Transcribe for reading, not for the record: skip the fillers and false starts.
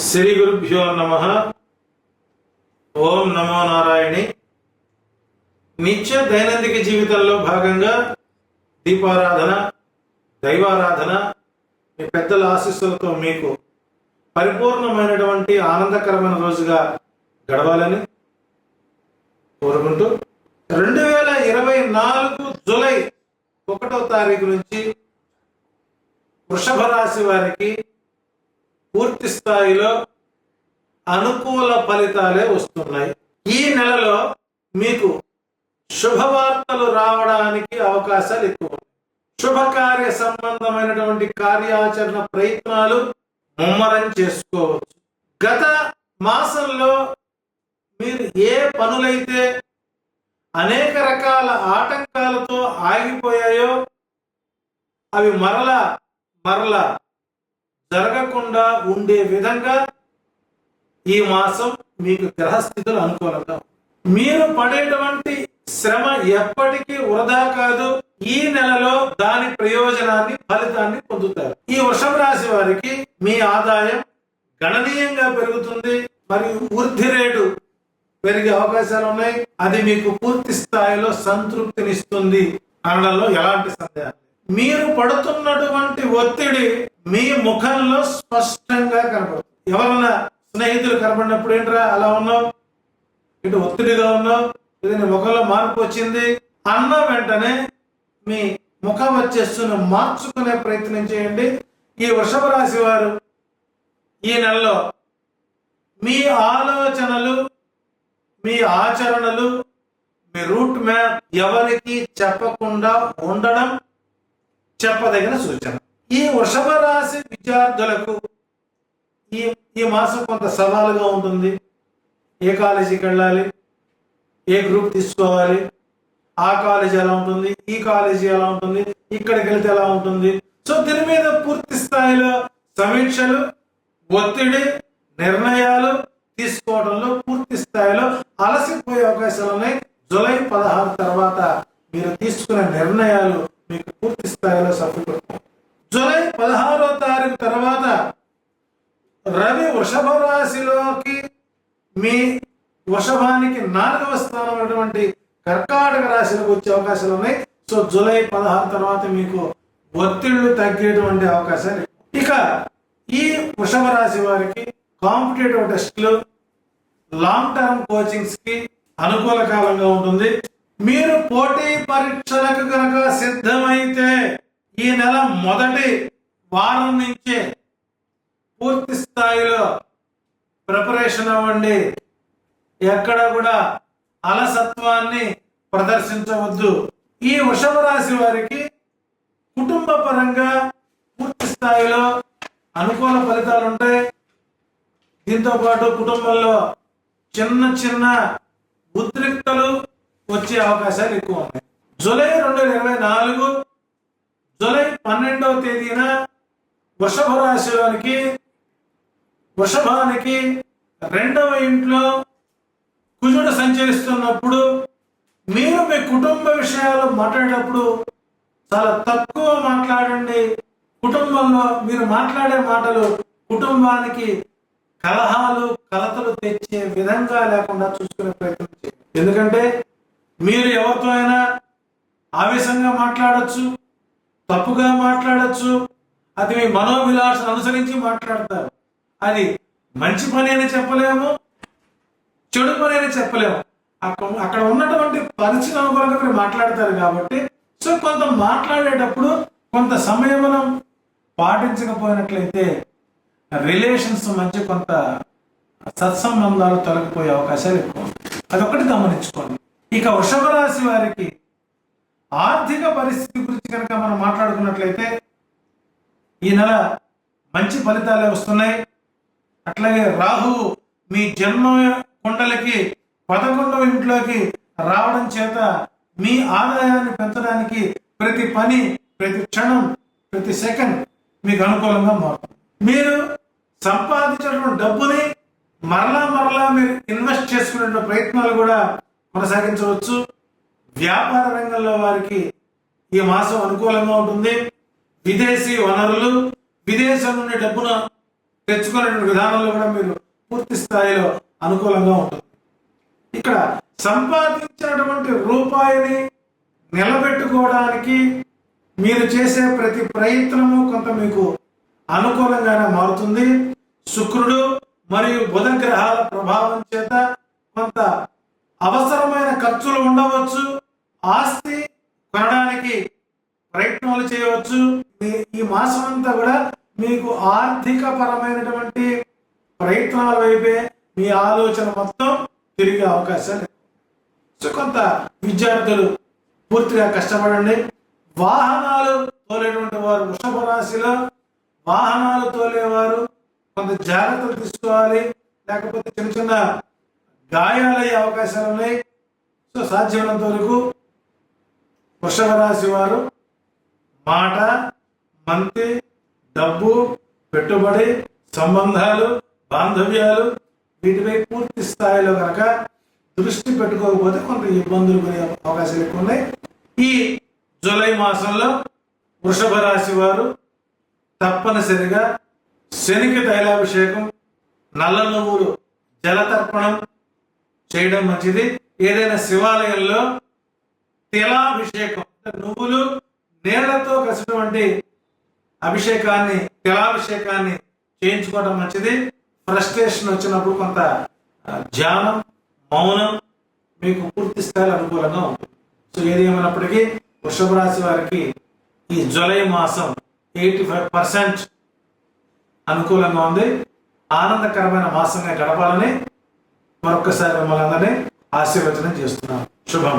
శ్రీ గురుభ్యో నమః. ఓం నమో నారాయణి. నిత్య దైనందిక జీవితంలో భాగంగా దీపారాధన, దైవారాధన, మీ పెద్దల ఆశీస్సులతో మీకు పరిపూర్ణమైనటువంటి ఆనందకరమైన రోజుగా గడవాలని కోరుకుంటూ 2024 జూలై 1వ తారీఖు నుంచి వృషభ రాశి వారికి పూర్తి స్థాయిలో అనుకూల ఫలితాలే వస్తున్నాయి. ఈ నెలలో మీకు శుభవార్తలు రావడానికి అవకాశాలు ఎక్కువ. శుభకార్య సంబంధమైనటువంటి కార్యాచరణ ప్రయత్నాలు ముమ్మరం చేసుకోవచ్చు. గత మాసంలో మీరు ఏ పనులైతే అనేక రకాల ఆటంకాలతో ఆగిపోయాయో అవి మరలా జరగకుండా ఉండే విధంగా ఈ మాసం మీకు గ్రహస్థితులు అనుకూలంగా. మీరు పడేటువంటి శ్రమ ఎప్పటికీ వృధా కాదు. ఈ నెలలో దాని ప్రయోజనాన్ని, ఫలితాన్ని పొందుతారు. ఈ వృషభ రాశి వారికి మీ ఆదాయం గణనీయంగా పెరుగుతుంది, మరియు వృద్ధి రేటు పెరిగే అవకాశాలు ఉన్నాయి. అది మీకు పూర్తి స్థాయిలో సంతృప్తినిస్తుంది అనడంలో ఎలాంటి సందేహం. మీరు పడుతున్నటువంటి ఒత్తిడి మీ ముఖంలో స్పష్టంగా కనపడుతుంది. ఎవరన్నా స్నేహితులు కనపడినప్పుడు ఏంట్రా అలా ఉన్నావు, ఇటు ఒత్తిడిగా ఉన్నావు, ఇది నీ ముఖంలో మార్పు వచ్చింది అన్న వెంటనే మీ ముఖ వచ్చేస్తున్న మార్చుకునే ప్రయత్నం చేయండి. ఈ వృషభ రాశి వారు ఈ నెలలో మీ ఆలోచనలు, మీ ఆచరణలు, మీ రూట్ మ్యాప్ ఎవరికి చెప్పకుండా ఉండడం చెప్పదగిన సూచన. ఈ వృషభ రాశి విద్యార్థులకు ఈ మాసం కొంత సవాలుగా ఉంటుంది. ఏ కాలేజీకి వెళ్ళాలి, ఏ గ్రూప్ తీసుకోవాలి, ఆ కాలేజీ ఎలా ఉంటుంది, ఈ కాలేజీ ఎలా ఉంటుంది, ఇక్కడికి వెళ్తే ఎలా ఉంటుంది. సో దీని మీద పూర్తి స్థాయిలో సమీక్షలు, ఒత్తిడి, నిర్ణయాలు తీసుకోవడంలో పూర్తి స్థాయిలో అలసిపోయే అవకాశాలు ఉన్నాయి. జూలై 16 తర్వాత మీరు తీసుకునే నిర్ణయాలు మీకు పూర్తి స్థాయిలో సఫలీకృతం. జూలై 16వ తారీఖు తర్వాత రవి వృషభ రాశిలోకి మీ వృషభానికి 4వ స్థానం అయినటువంటి కర్కాటక రాశిలోకి వచ్చే అవకాశాలు ఉన్నాయి. సో జూలై 16 తర్వాత మీకు ఒత్తిళ్లు తగ్గేటువంటి అవకాశాలు. ఇక ఈ వృషభ రాశి వారికి కాంపిటేటివ్ టెస్టులు, లాంగ్ టర్మ్ కోచింగ్స్ కి అనుకూల కాలంగా ఉంటుంది. మీరు పోటీ పరీక్షలకు కనుక సిద్ధమైతే ఈ నెల మొదటి వారం నుంచే పూర్తి స్థాయిలో ప్రిపరేషన్ అవ్వండి. ఎక్కడ కూడా అలసత్వాన్ని ప్రదర్శించవద్దు. ఈ వృషభ రాశి వారికి కుటుంబ పరంగా పూర్తి స్థాయిలో అనుకూల ఫలితాలు ఉంటాయి. దీంతో పాటు కుటుంబంలో చిన్న ఉద్రిక్తలు వచ్చే అవకాశాలు ఎక్కువ ఉన్నాయి. జూలై 2024 జూలై 12వ తేదీన వృషభ రాశిలోనికి వృషభానికి 2వ ఇంట్లో కుజుడు సంచరిస్తున్నప్పుడు మీరు మీ కుటుంబ విషయాలు మాట్లాడేటప్పుడు చాలా తక్కువ మాట్లాడండి. కుటుంబంలో మీరు మాట్లాడే మాటలు కుటుంబానికి కలతలు తెచ్చే విధంగా లేకుండా చూసుకునే ప్రయత్నం చేయండి. ఎందుకంటే మీరు ఎవరితో అయినా ఆవేశంగా మాట్లాడచ్చు, తప్పుగా మాట్లాడచ్చు. అది మీ మనోవిలాసం అనుసరించి మాట్లాడతారు. అది మంచి పని అని చెప్పలేము, చెడు పని అని చెప్పలేము. అక్కడ ఉన్నటువంటి పరిస్థితి అనుకూలంగా మీరు మాట్లాడతారు కాబట్టి సో కొంత మాట్లాడేటప్పుడు కొంత సమయం మనం పాటించకపోయినట్లయితే రిలేషన్స్ మధ్య కొంత సత్సంబంధాలు తొలగిపోయే అవకాశాలు ఎక్కువ. అదొకటి గమనించుకోండి. ఇక వృషభ రాశి వారికి ఆర్థిక పరిస్థితి గురించి కనుక మనం మాట్లాడుకున్నట్లయితే ఈ నెల మంచి ఫలితాలే వస్తున్నాయి. అట్లాగే రాహువు మీ జన్మ కుండలకి 11వ ఇంట్లోకి రావడం చేత మీ ఆదాయాన్ని పెంచడానికి ప్రతి పని, ప్రతి క్షణం, ప్రతి సెకండ్ మీకు అనుకూలంగా మారుతుంది. మీరు సంపాదించినటువంటి డబ్బుని మరలా మీరు ఇన్వెస్ట్ చేసుకునే ప్రయత్నాలు కూడా కొనసాగించవచ్చు. వ్యాపార రంగంలో వారికి ఈ మాసం అనుకూలంగా ఉంటుంది. విదేశీ వనరులు, విదేశం నుండి డబ్బును తెచ్చుకునే విధానంలో కూడా మీరు పూర్తి స్థాయిలో అనుకూలంగా ఉంటుంది. ఇక్కడ సంపాదించినటువంటి రూపాయిని నిలబెట్టుకోవడానికి మీరు చేసే ప్రతి ప్రయత్నము కొంత మీకు అనుకూలంగానే మారుతుంది. శుక్రుడు మరియు బుధ గ్రహాల ప్రభావం చేత కొంత అవసరమైన ఖర్చులు ఉండవచ్చు. ఆస్తి కొనడానికి ప్రయత్నాలు చేయవచ్చు. ఈ మాసం అంతా కూడా మీకు ఆర్థిక పరమైనటువంటి ప్రయత్నాల వైపే మీ ఆలోచన మొత్తం తిరిగే అవకాశాలు. సో కొంత విద్యార్థులు పూర్తిగా కష్టపడండి. వాహనాలు తోలేటువంటి వారు, వృషభ రాశిలో వాహనాలు తోలేవారు కొంత జాగ్రత్తలు తీసుకోవాలి, లేకపోతే చిన్న చిన్న గాయాలయ్యే అవకాశాలు ఉన్నాయి. సో సాధ్యమైనంత వరకు వృషభ రాశి వారు మాట, మంతి, డబ్బు, పెట్టుబడి, సంబంధాలు, బాంధవ్యాలు వీటిపై పూర్తి స్థాయిలో కనుక దృష్టి పెట్టుకోకపోతే కొంత ఇబ్బందులు పడే అవకాశాలు ఎక్కువ ఉన్నాయి. ఈ జూలై మాసంలో వృషభ రాశి వారు తప్పనిసరిగా శనికి తైలాభిషేకం, నల్ల నువ్వులు జలతర్పణం చేయడం మంచిది. ఏదైనా శివాలయంలో తిలాభిషేకం, నువ్వులు నీళ్లతో కలిసినటువంటి అభిషేకాన్ని, తిలాభిషేకాన్ని చేయించుకోవడం మంచిది. ఫ్రస్ట్రేషన్ వచ్చినప్పుడు కొంత ధ్యానం, మౌనం మీకు పూర్తి స్థాయిలో అనుకూలంగా ఉంటుంది. సో ఏది ఏమైనప్పటికీ వృషభ రాశి వారికి ఈ జూలై మాసం 85% అనుకూలంగా ఉంది. ఆనందకరమైన మాసంగా గడపాలని మరొకసారి మిమ్మల్ని అందరినీ ఆశీర్వచనం చేస్తున్నాను. శుభం.